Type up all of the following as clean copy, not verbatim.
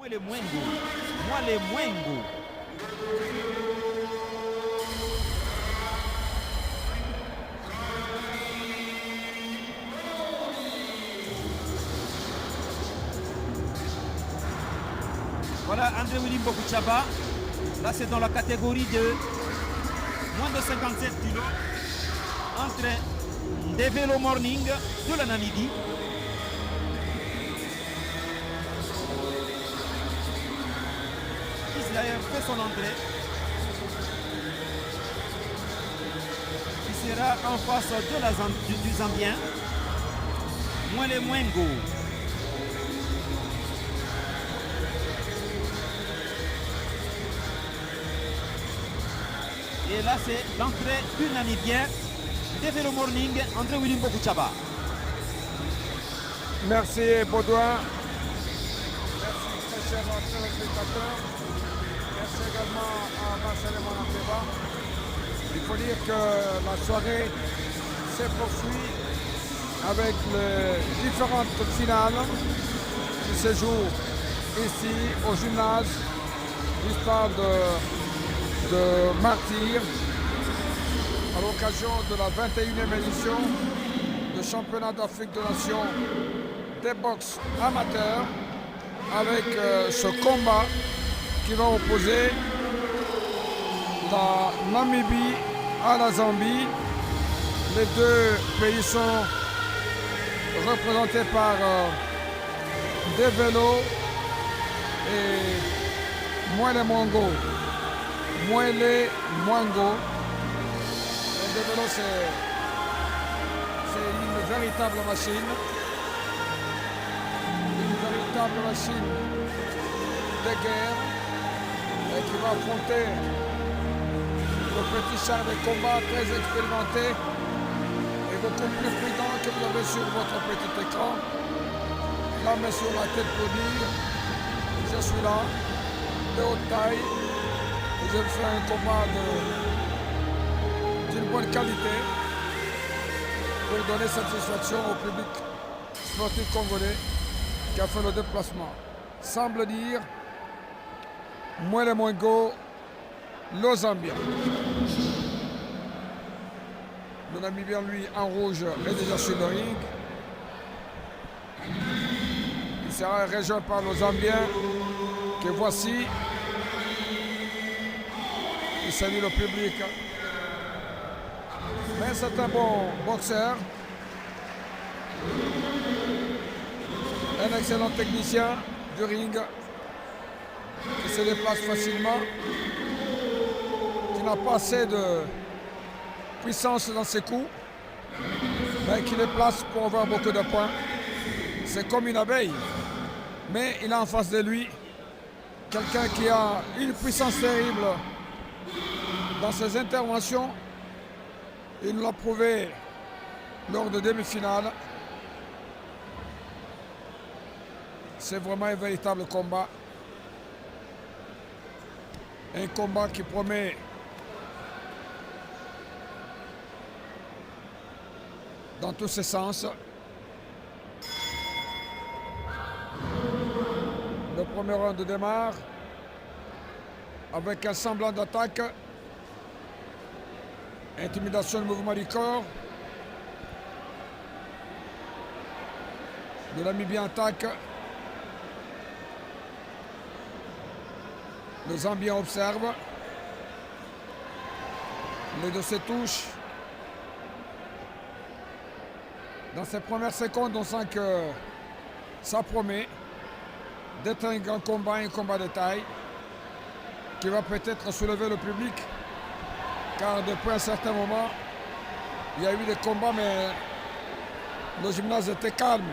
Moi les Mwengo. Moi les Mwengo. Voilà André Willy Mbokouchaba. Là c'est dans la catégorie de moins de 57 kilos entre Develo Morning de la Namibie Israël fait son entrée. Il sera en face de du Zambien. Moins les Mwengo. Et là, c'est l'entrée du Namibien, Develo Morning, André Willy Mbokouchaba. Merci Baudouin. Merci très chers téléspectateurs. Merci également à Marcel Mananteba. Il faut dire que la soirée s'est poursuivie avec les différentes finales qui se jouent ici au gymnase du stade de Martyr à l'occasion de la 21e édition du championnat d'Afrique de Nations des boxe amateurs avec ce combat qui va opposer la Namibie à la Zambie. Les deux pays sont représentés par Develo et Mwele Mwengo. Mwele Mwengo. Le Develo, c'est une véritable machine. Une véritable machine de guerre et qui va affronter le petit char de combat très expérimenté et beaucoup plus prudent que vous avez sur votre petit écran. La main sur la tête pour dire je suis là, de haute taille. Je fais un combat d'une bonne qualité pour donner satisfaction au public sportif congolais qui a fait le déplacement. Semble dire Mwele Mwengo, le Zambien. Le Namibien, lui, en rouge, est déjà sur le ring. Il sera rejoint par le Zambien que voici. Il salue le public. Mais c'est un bon boxeur. Un excellent technicien du ring qui se déplace facilement, qui n'a pas assez de puissance dans ses coups, mais qui les place pour avoir beaucoup de points. C'est comme une abeille, mais il a en face de lui quelqu'un qui a une puissance terrible dans ses interventions. Il nous l'a prouvé lors de demi-finale. C'est vraiment un véritable combat. Un combat qui promet dans tous ses sens. Le premier round démarre avec un semblant d'attaque. Intimidation du mouvement du corps. Le Namibien attaque. Le Zambien observe. Les deux se touchent. Dans ces premières secondes, on sent que ça promet d'être un grand combat, un combat de taille qui va peut-être soulever le public. Car depuis un certain moment, il y a eu des combats, mais le gymnase était calme.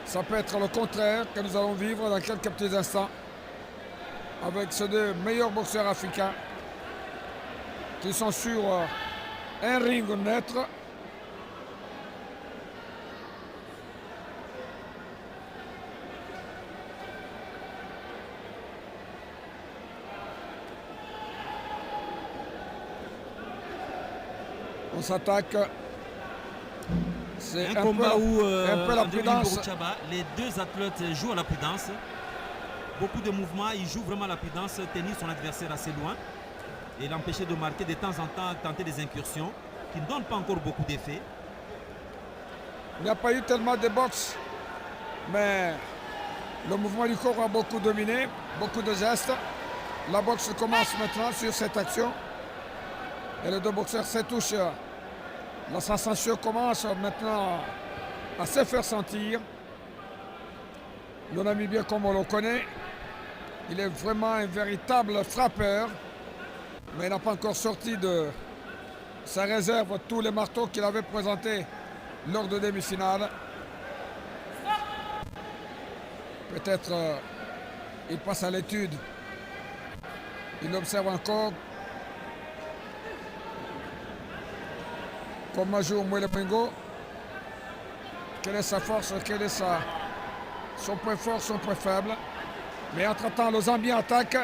Ça peut être le contraire que nous allons vivre dans quelques petits instants avec ces deux meilleurs boxeurs africains qui sont sur un ring neutre. On s'attaque. C'est un combat où un peu la André Willy prudence. Mbokouchaba, les deux athlètes jouent à la prudence. beaucoup de mouvements, il joue vraiment la prudence, tenir son adversaire assez loin et l'empêcher de marquer de temps en temps, tenter des incursions qui ne donnent pas encore beaucoup d'effet. Il n'y a pas eu tellement de boxe, mais le mouvement du corps a beaucoup dominé, beaucoup de gestes. La boxe commence maintenant sur cette action. Et les deux boxeurs se touchent. La sensation commence maintenant à se faire sentir. Le Namibien, comme on le connaît, il est vraiment un véritable frappeur, mais il n'a pas encore sorti de sa réserve tous les marteaux qu'il avait présentés lors de demi-finale. Peut-être il passe à l'étude. Il observe encore comment joue Mwele Mengo. Quelle est sa force, quel est son point fort, son point faible. Mais entre-temps, le Zambien attaque.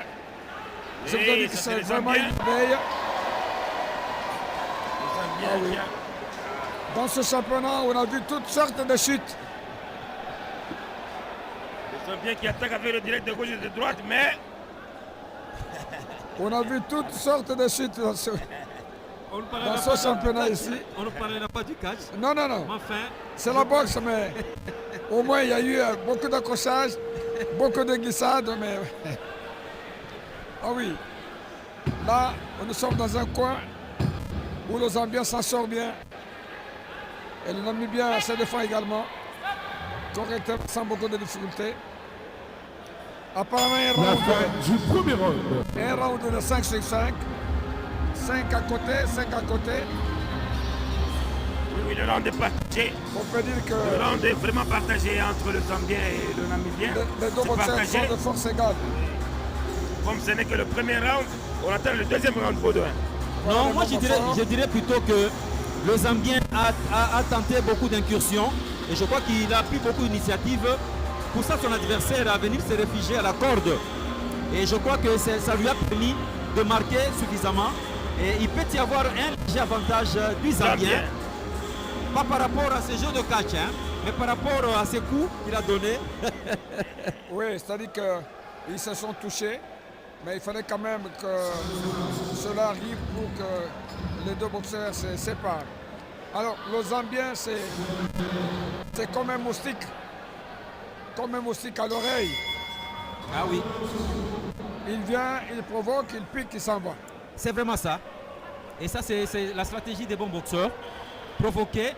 Je vous ai dit que c'est vraiment une veille. Ah oui. Dans ce championnat, on a vu toutes sortes de chutes. Le Zambien qui attaque avec le direct de gauche et de droite, mais... On a vu toutes sortes de chutes dans ce championnat ici. On ne parlera pas du catch. Non, non, non. Enfin, c'est la boxe, mais au moins il y a eu beaucoup d'accrochages, beaucoup de glissades. Mais... ah oui, là, nous sommes dans un coin où le Zambien s'en sort bien. Et le Namibien se défend également, correctement, sans beaucoup de difficultés. Apparemment, un round de 5 sur 5. 5 à côté, 5 à côté. Oui, le round est partagé. On peut dire que le round est vraiment partagé entre le Zambien et le Namibien. Les deux boxeurs sont de force égale. Comme ce n'est que le premier round, on attend le deuxième round pour deux. Non, moi je dirais plutôt que le Zambien a tenté beaucoup d'incursions et je crois qu'il a pris beaucoup d'initiatives. Pour ça, son adversaire à venir se réfugier à la corde. Et je crois que ça lui a permis de marquer suffisamment. Et il peut y avoir un léger avantage du Zambien. Pas par rapport à ce jeu de catch, hein, mais par rapport à ses coups qu'il a donnés. Oui, c'est-à-dire qu'ils se sont touchés. Mais il fallait quand même que cela arrive pour que les deux boxeurs se séparent. Alors, le Zambien, c'est comme un moustique. Comme un moustique à l'oreille. Ah oui. Il vient, il provoque, il pique, il s'en va. C'est vraiment ça. Et ça, c'est la stratégie des bons boxeurs. Provoquer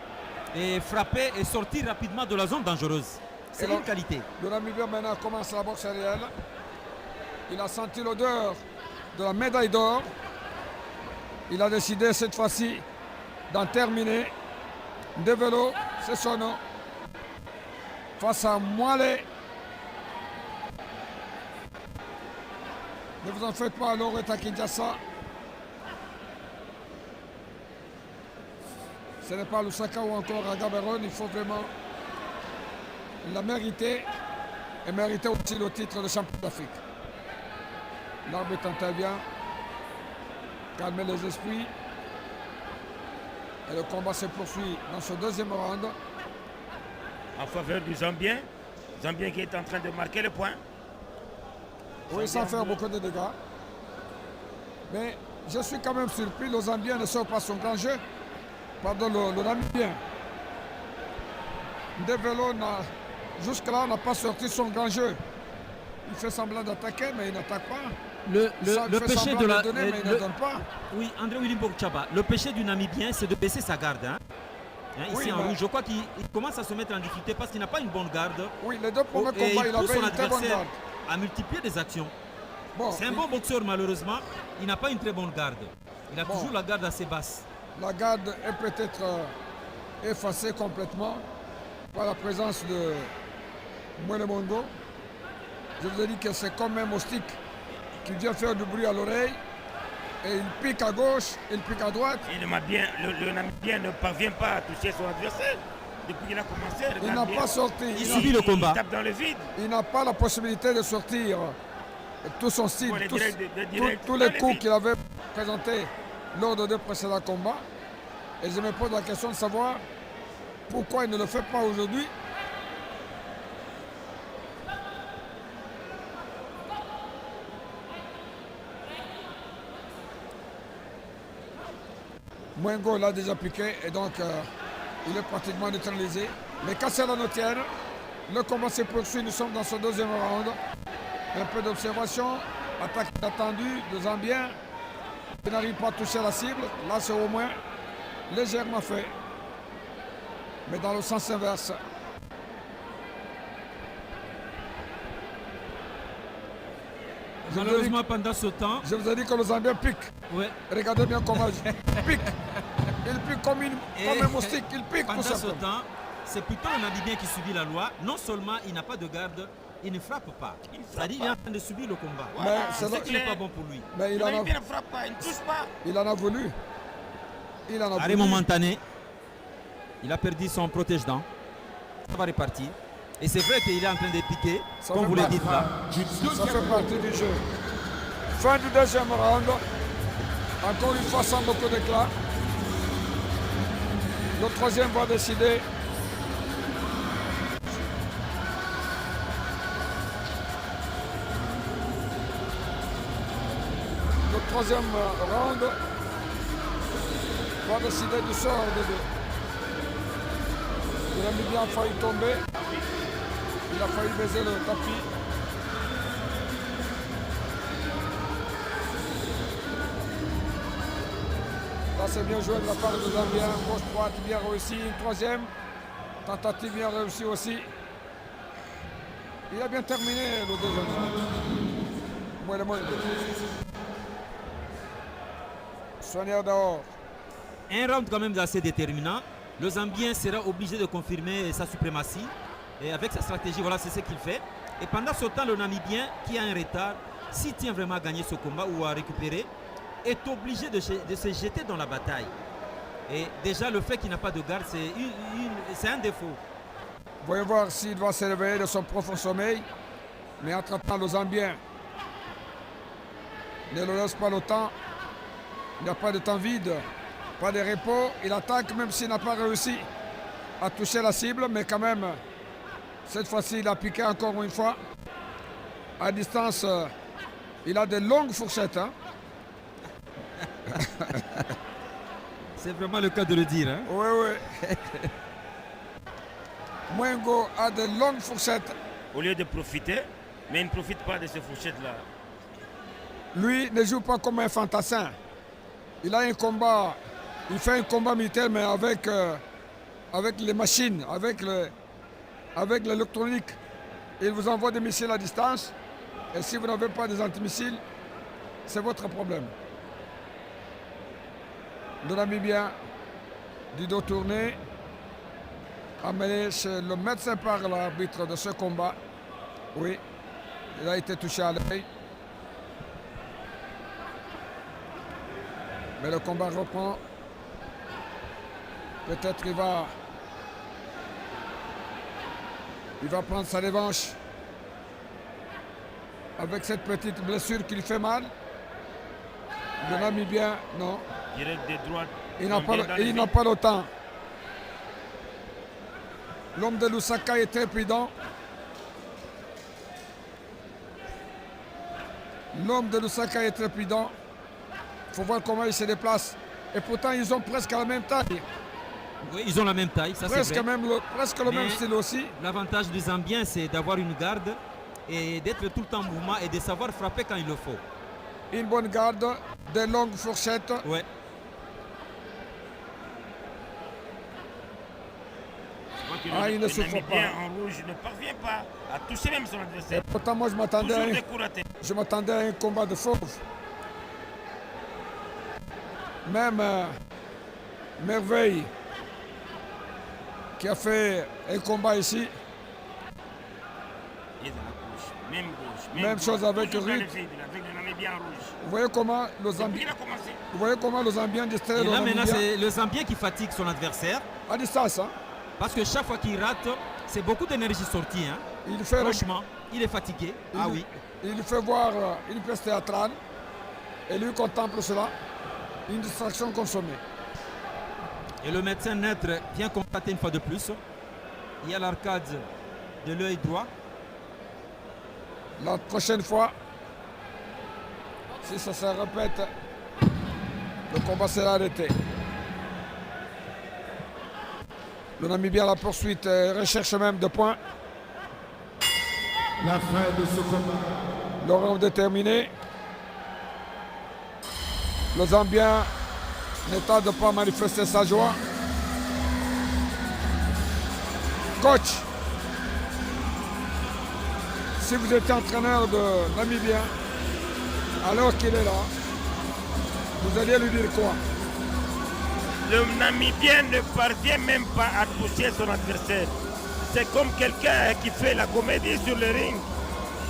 et frapper et sortir rapidement de la zone dangereuse. C'est une qualité. Le Namibien maintenant commence la boxe réelle. Il a senti l'odeur de la médaille d'or. Il a décidé cette fois-ci d'en terminer. Develo, c'est son nom. Face à Mwale. Ne vous en faites pas, alors est à Kinshasa. Ce n'est pas Lusaka ou encore à Gaborone. Il faut vraiment la mériter et mériter aussi le titre de champion d'Afrique. L'arbitre intervient, calmer les esprits. Et le combat se poursuit dans ce deuxième round. En faveur du Zambien. Zambien qui est en train de marquer le point. Oui, sans faire beaucoup de dégâts. Mais je suis quand même surpris, le Zambien ne sort pas son grand jeu. Pardon, le Namibien. Develo, jusque-là, n'a pas sorti son grand jeu. Il fait semblant d'attaquer, mais il n'attaque pas. Le péché de la... donner, mais il ne donne pas. Oui, André Willy Mbokchaba, le péché du Namibien, c'est de baisser sa garde. Hein. Ici en rouge, je crois qu'il commence à se mettre en difficulté parce qu'il n'a pas une bonne garde. Oui, les deux premiers combats, il avait une très bonne garde. À multiplier des actions. Bon, c'est un bon boxeur, malheureusement. Il n'a pas une très bonne garde. Il a toujours la garde assez basse. La garde est peut-être effacée complètement par la présence de Mwele Mengo. Je vous ai dit que c'est comme un moustique qui vient faire du bruit à l'oreille. Et il pique à gauche, il pique à droite. Et le Namibien ne parvient pas à toucher son adversaire. Depuis qu'il a commencé, il n'a pas sorti. Il subit le combat. Il tape dans le vide. Il n'a pas la possibilité de sortir tout son style, tous les coups qu'il avait présentés lors de deux précédents combats. Et je me pose la question de savoir pourquoi il ne le fait pas aujourd'hui. Mwengo l'a déjà piqué et donc il est pratiquement neutralisé. Mais quand c'est la notière, le combat se poursuit, nous sommes dans ce deuxième round. Un peu d'observation, attaque attendue de Zambien. Il n'arrive pas à toucher la cible, là c'est au moins légèrement fait. Mais dans le sens inverse. Malheureusement, pendant ce temps, Je vous ai dit que le Zambien pique. ouais, Regardez bien comment il pique. Il pique comme un moustique, il pique pendant tout ce simplement. temps, c'est plutôt le Namibien qui subit la loi. Non seulement il n'a pas de garde, il ne frappe pas. C'est-à-dire qu'il est en train de subir le combat. Mais C'est c'est ce qui n'est pas bon pour lui. Mais Le Namibien ne frappe pas, il ne touche pas. il en a voulu. Il en a Arrêt voulu. momentané. Il a perdu son protège-dents. Ça va repartir. Et c'est vrai qu'il est en train de piquer, Ça comme fait vous le mal. dites là. Ça fait partie du jeu. Fin du deuxième round. Encore une fois sans beaucoup d'éclat. Le troisième va décider. Le troisième round va décider du sort des deux. Il a mis bien failli tomber. Il a failli baiser le tapis. Là, c'est bien joué de la part de Zambien. Gauche-droite bien réussi. Une troisième tentative bien réussie aussi. Il a bien terminé le deuxième round. Moins de moins. Soigneur dehors. Un round quand même assez déterminant. Le Zambien sera obligé de confirmer sa suprématie. Et avec sa stratégie, voilà, c'est ce qu'il fait. Et pendant ce temps, le Namibien, qui a un retard, s'il tient vraiment à gagner ce combat ou à récupérer, est obligé de se jeter dans la bataille. Et déjà, le fait qu'il n'a pas de garde, c'est un défaut. Voyons voir s'il doit se réveiller de son profond sommeil. Mais entre-temps, le Zambien ne le laisse pas le temps. Il n'y a pas de temps vide, pas de repos. Il attaque même s'il n'a pas réussi à toucher la cible. Mais quand même, cette fois-ci, il a piqué encore une fois. À distance, il a de longues fourchettes. Hein. C'est vraiment le cas de le dire. Hein? Oui, oui. Mwengo a de longues fourchettes. Au lieu de profiter, mais il ne profite pas de ces fourchettes-là. Lui ne joue pas comme un fantassin. Il a un combat, il fait un combat militaire, mais avec les machines, avec l'électronique. Il vous envoie des missiles à distance. Et si vous n'avez pas des antimissiles, c'est votre problème. Le Namibien, du dos tourné, amené chez le médecin par l'arbitre de ce combat. Oui, il a été touché à l'œil. Mais le combat reprend. Peut-être qu'il va prendre sa revanche avec cette petite blessure qui lui fait mal. Le Namibien, non. Direct des droites. Il n'a pas le temps. L'homme de Lusaka est très prudent. L'homme de Lusaka est très prudent. Il faut voir comment il se déplace. Et pourtant, ils ont presque la même taille. Oui, ils ont la même taille, ça c'est Presque, vrai. presque le même Mais style aussi. L'avantage du Zambien, c'est d'avoir une garde et d'être tout le temps en mouvement et de savoir frapper quand il le faut. Une bonne garde, des longues fourchettes. Ouais. Il ne souffre pas. En rouge ne parvient pas à toucher même son adversaire. Pourtant, moi, Toujours des coups ratés. je m'attendais à un combat de fauve. Même Merveille, qui a fait un combat ici, Il est dans la gauche, même gauche. Même chose avec Toujours Ruth. dans le vide, avec le Namibien en rouge. vous voyez comment le Il Zambien, a commencé. vous voyez comment le Zambien distrait Et le là maintenant, Namibien c'est le Zambien qui fatigue son adversaire à distance. Hein. parce que chaque fois qu'il rate, c'est beaucoup d'énergie sortie. Hein. Il fait, Franchement, il est fatigué. Ah oui. il lui fait voir une pièce théâtrale et lui contemple cela, une distraction consommée. Et le médecin neutre vient constater une fois de plus. Il y a l'arcade de l'œil droit. La prochaine fois, si ça se répète, le combat sera arrêté. Le Namibien à la poursuite, recherche même de points. La fin de ce combat. Le round est terminé. Le Zambien ne tarde pas à manifester sa joie. Coach, si vous êtes entraîneur de Namibien, alors qu'il est là, vous alliez lui dire quoi? Le Namibien ne parvient même pas à toucher son adversaire. C'est comme quelqu'un qui fait la comédie sur le ring.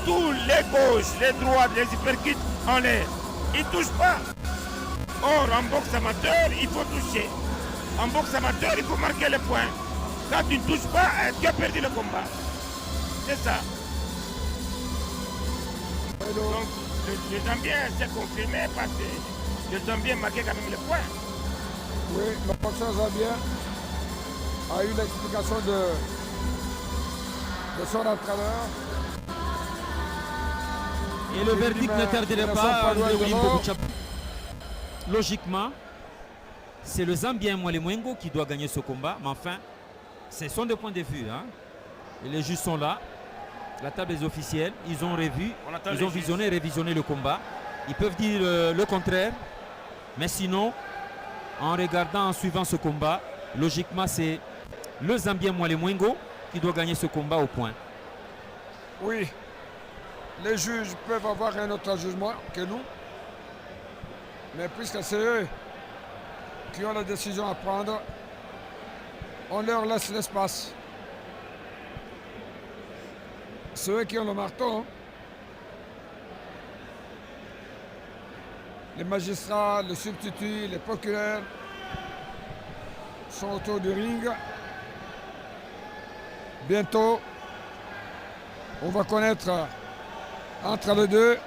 Tous les gauches, les droites, les uppercuts en l'air. Il ne touche pas. Or, en boxe amateur, il faut toucher. En boxe amateur, il faut marquer le point. Quand tu ne touches pas, tu as perdu le combat. C'est ça. Donc, le Zambien s'est confirmé parce que le Zambien marquait quand même le point. Oui, le boxeur Zambien a eu l'explication de son entraîneur. Et le verdict ne tarderait pas. Logiquement, c'est le Zambien Mwale Mwengo qui doit gagner ce combat. Mais enfin, ce sont des points de vue. Hein. Et les juges sont là. La table est officielle. Ils ont revu, ils ont visionné et révisionné le combat. Ils peuvent dire le contraire. Mais sinon, en regardant, en suivant ce combat, logiquement, c'est le Zambien Mwale Mwengo qui doit gagner ce combat au point. Oui, les juges peuvent avoir un autre jugement que nous. Mais puisque c'est eux qui ont la décision à prendre, on leur laisse l'espace. C'est eux qui ont le marteau. Hein. Les magistrats, les substituts, les procureurs sont autour du ring. Bientôt, on va connaître entre les deux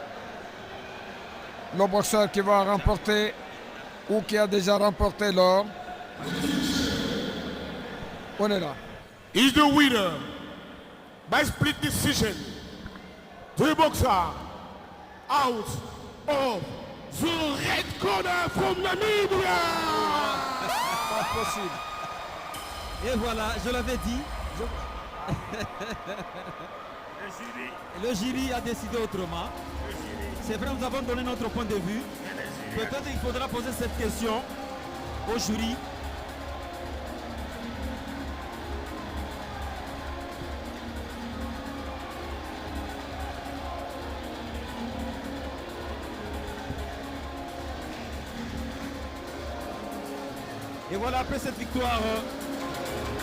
le boxeur qui va remporter ou qui a déjà remporté l'or. On est là. Is the winner by split decision to the boxer out of the red corner from Namibia. Pas possible. Et voilà, je l'avais dit. Le jury a décidé autrement. C'est vrai, nous avons donné notre point de vue. Peut-être qu'il faudra poser cette question au jury. Et voilà, après cette victoire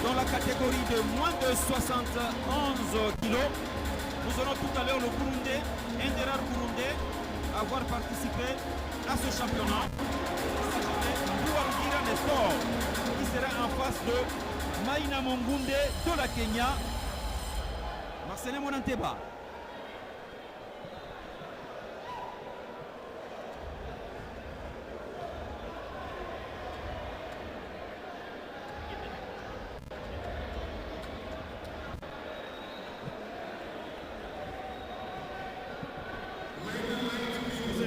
dans la catégorie de moins de 71 kilos, nous aurons tout à l'heure le Burundais, un des rares Burundais à avoir participé à ce championnat. Il s'agit de Douargira Nestor, qui sera en face de Maina Mongunde de la Kenya. Marcelin Monanteba.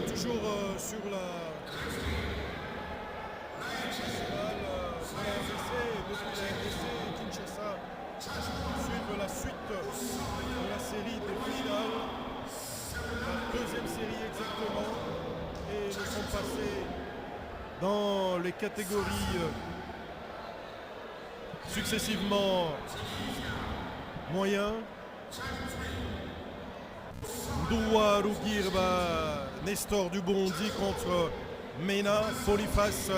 Toujours sur la Kinshasa, suivre la suite de la série des finales, la deuxième série exactement, et nous sommes passés dans les catégories successivement moyens. Douarugirba Nestor du Burundi contre Mena Boniface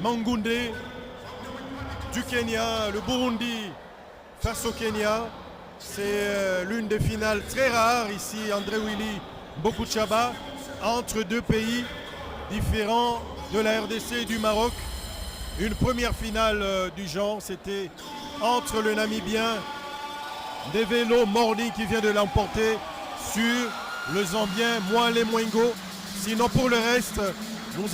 Mangunde du Kenya. Le Burundi face au Kenya. C'est l'une des finales très rares ici, André Willy Bokuchaba, entre deux pays différents de la RDC et du Maroc. Une première finale du genre, c'était entre le Namibien Ndevelo Morning qui vient de l'emporter sur le Zambien Mwale Mwengo. Sinon pour le reste, nous